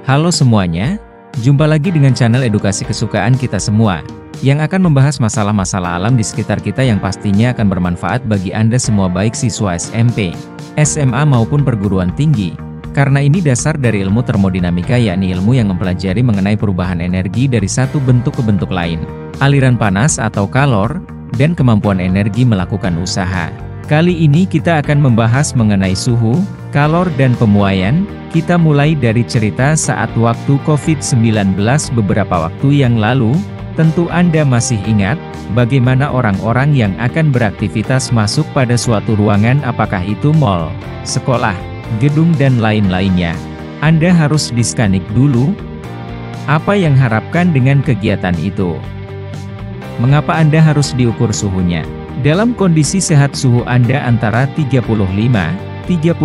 Halo semuanya, jumpa lagi dengan channel edukasi kesukaan kita semua, yang akan membahas masalah-masalah alam di sekitar kita yang pastinya akan bermanfaat bagi Anda semua baik siswa SMP, SMA maupun perguruan tinggi. Karena ini dasar dari ilmu termodinamika, yakni ilmu yang mempelajari mengenai perubahan energi dari satu bentuk ke bentuk lain, aliran panas atau kalor, dan kemampuan energi melakukan usaha. Kali ini kita akan membahas mengenai suhu, kalor dan pemuaian. Kita mulai dari cerita saat waktu COVID-19 beberapa waktu yang lalu. Tentu Anda masih ingat, bagaimana orang-orang yang akan beraktivitas masuk pada suatu ruangan, apakah itu mal, sekolah, gedung dan lain-lainnya. Anda harus diskanik dulu. Apa yang harapkan dengan kegiatan itu? Mengapa Anda harus diukur suhunya? Dalam kondisi sehat suhu Anda antara 35, 36,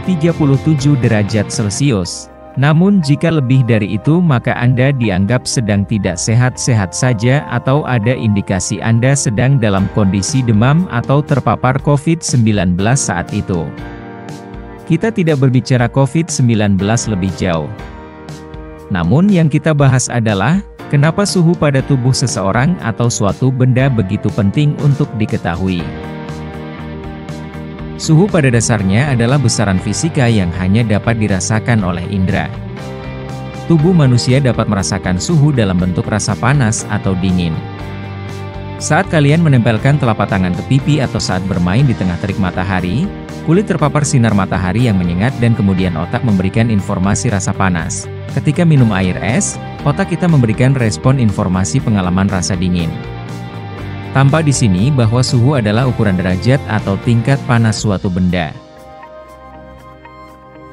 37 derajat Celcius. Namun jika lebih dari itu maka Anda dianggap sedang tidak sehat-sehat saja atau ada indikasi Anda sedang dalam kondisi demam atau terpapar COVID-19 saat itu. Kita tidak berbicara COVID-19 lebih jauh. Namun yang kita bahas adalah, kenapa suhu pada tubuh seseorang atau suatu benda begitu penting untuk diketahui. Suhu pada dasarnya adalah besaran fisika yang hanya dapat dirasakan oleh indera. Tubuh manusia dapat merasakan suhu dalam bentuk rasa panas atau dingin. Saat kalian menempelkan telapak tangan ke pipi atau saat bermain di tengah terik matahari, kulit terpapar sinar matahari yang menyengat dan kemudian otak memberikan informasi rasa panas. Ketika minum air es, otak kita memberikan respon informasi pengalaman rasa dingin. Tampak di sini bahwa suhu adalah ukuran derajat atau tingkat panas suatu benda.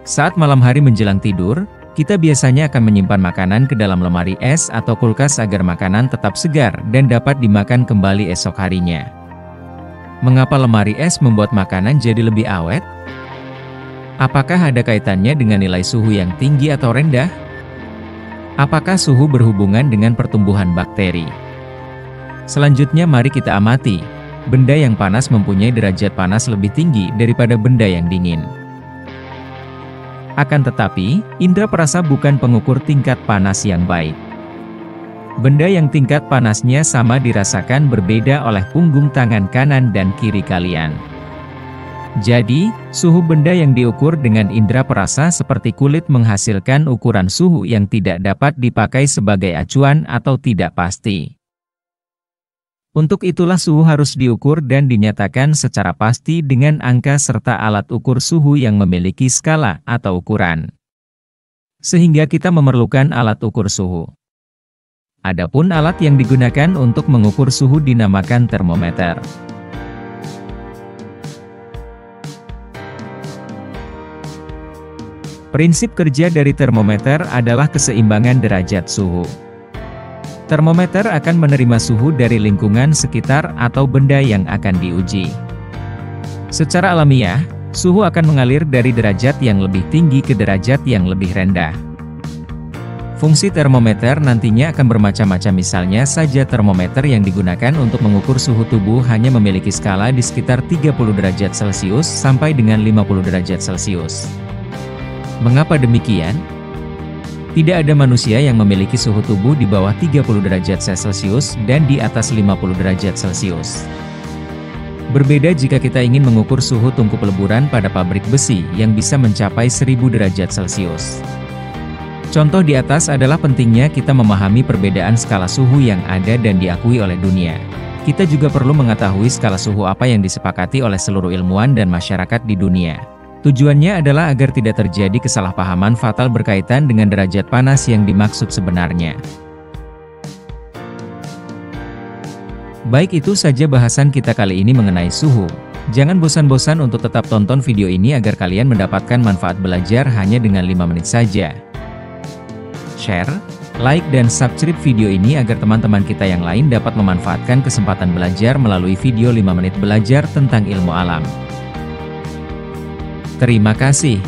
Saat malam hari menjelang tidur, kita biasanya akan menyimpan makanan ke dalam lemari es atau kulkas agar makanan tetap segar dan dapat dimakan kembali esok harinya. Mengapa lemari es membuat makanan jadi lebih awet? Apakah ada kaitannya dengan nilai suhu yang tinggi atau rendah? Apakah suhu berhubungan dengan pertumbuhan bakteri? Selanjutnya mari kita amati, benda yang panas mempunyai derajat panas lebih tinggi daripada benda yang dingin. Akan tetapi, indera perasa bukan pengukur tingkat panas yang baik. Benda yang tingkat panasnya sama dirasakan berbeda oleh punggung tangan kanan dan kiri kalian. Jadi, suhu benda yang diukur dengan indera perasa seperti kulit menghasilkan ukuran suhu yang tidak dapat dipakai sebagai acuan atau tidak pasti. Untuk itulah suhu harus diukur dan dinyatakan secara pasti dengan angka serta alat ukur suhu yang memiliki skala atau ukuran. Sehingga kita memerlukan alat ukur suhu. Adapun alat yang digunakan untuk mengukur suhu dinamakan termometer. Prinsip kerja dari termometer adalah keseimbangan derajat suhu. Termometer akan menerima suhu dari lingkungan sekitar atau benda yang akan diuji. Secara alamiah, suhu akan mengalir dari derajat yang lebih tinggi ke derajat yang lebih rendah. Fungsi termometer nantinya akan bermacam-macam, misalnya saja termometer yang digunakan untuk mengukur suhu tubuh hanya memiliki skala di sekitar 30 derajat Celcius sampai dengan 50 derajat Celcius. Mengapa demikian? Tidak ada manusia yang memiliki suhu tubuh di bawah 30 derajat Celcius dan di atas 50 derajat Celcius. Berbeda jika kita ingin mengukur suhu tungku peleburan pada pabrik besi yang bisa mencapai 1000 derajat Celcius. Contoh di atas adalah pentingnya kita memahami perbedaan skala suhu yang ada dan diakui oleh dunia. Kita juga perlu mengetahui skala suhu apa yang disepakati oleh seluruh ilmuwan dan masyarakat di dunia. Tujuannya adalah agar tidak terjadi kesalahpahaman fatal berkaitan dengan derajat panas yang dimaksud sebenarnya. Baik, itu saja bahasan kita kali ini mengenai suhu. Jangan bosan-bosan untuk tetap tonton video ini agar kalian mendapatkan manfaat belajar hanya dengan 5 menit saja. Share, like dan subscribe video ini agar teman-teman kita yang lain dapat memanfaatkan kesempatan belajar melalui video 5 menit belajar tentang ilmu alam. Terima kasih.